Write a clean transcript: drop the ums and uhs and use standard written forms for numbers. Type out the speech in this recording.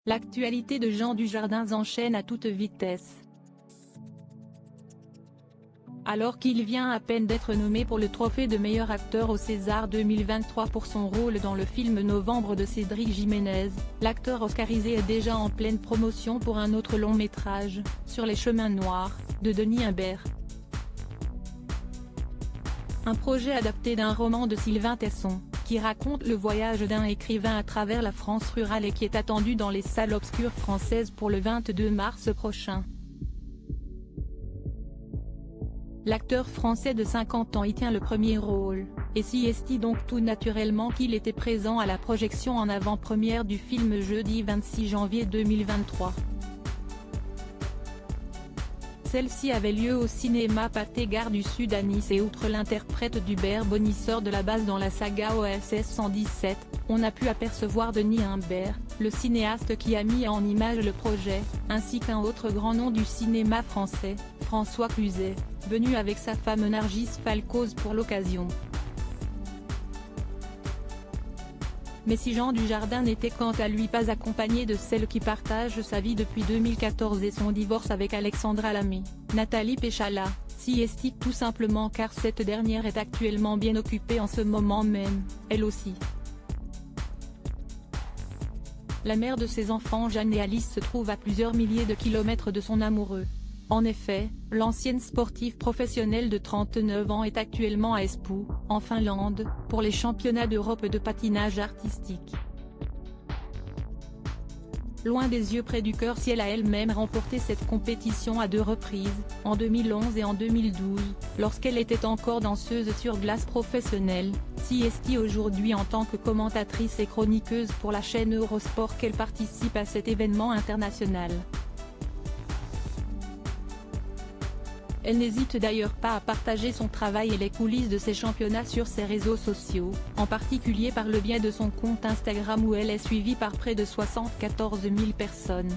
L'actualité de Jean Dujardin s'enchaîne à toute vitesse. Alors qu'il vient à peine d'être nommé pour le trophée de meilleur acteur au César 2023 pour son rôle dans le film Novembre de Cédric Jiménez, l'acteur oscarisé est déjà en pleine promotion pour un autre long métrage, Sur les chemins noirs, de Denis Imbert. Un projet adapté d'un roman de Sylvain Tesson, qui raconte le voyage d'un écrivain à travers la France rurale et qui est attendu dans les salles obscures françaises pour le 22 mars prochain. L'acteur français de 50 ans y tient le premier rôle, et s'y estime donc tout naturellement qu'il était présent à la projection en avant-première du film jeudi 26 janvier 2023. Celle-ci avait lieu au cinéma Pathé Gare du Sud à Nice et outre l'interprète d'Hubert Bonisseur de la base dans la saga OSS 117, on a pu apercevoir Denis Imbert, le cinéaste qui a mis en image le projet, ainsi qu'un autre grand nom du cinéma français, François Cluzet, venu avec sa femme Nargis Falcoz pour l'occasion. Mais si Jean Dujardin n'était quant à lui pas accompagné de celle qui partage sa vie depuis 2014 et son divorce avec Alexandra Lamy, Nathalie Péchala, s'y estime tout simplement car cette dernière est actuellement bien occupée en ce moment même, elle aussi. La mère de ses enfants Jeanne et Alice se trouve à plusieurs milliers de kilomètres de son amoureux. En effet, l'ancienne sportive professionnelle de 39 ans est actuellement à Espoo, en Finlande, pour les championnats d'Europe de patinage artistique. Loin des yeux près du cœur si elle a elle-même remporté cette compétition à 2 reprises, en 2011 et en 2012, lorsqu'elle était encore danseuse sur glace professionnelle, s'y estime aujourd'hui en tant que commentatrice et chroniqueuse pour la chaîne Eurosport qu'elle participe à cet événement international. Elle n'hésite d'ailleurs pas à partager son travail et les coulisses de ses championnats sur ses réseaux sociaux, en particulier par le biais de son compte Instagram où elle est suivie par près de 74 000 personnes.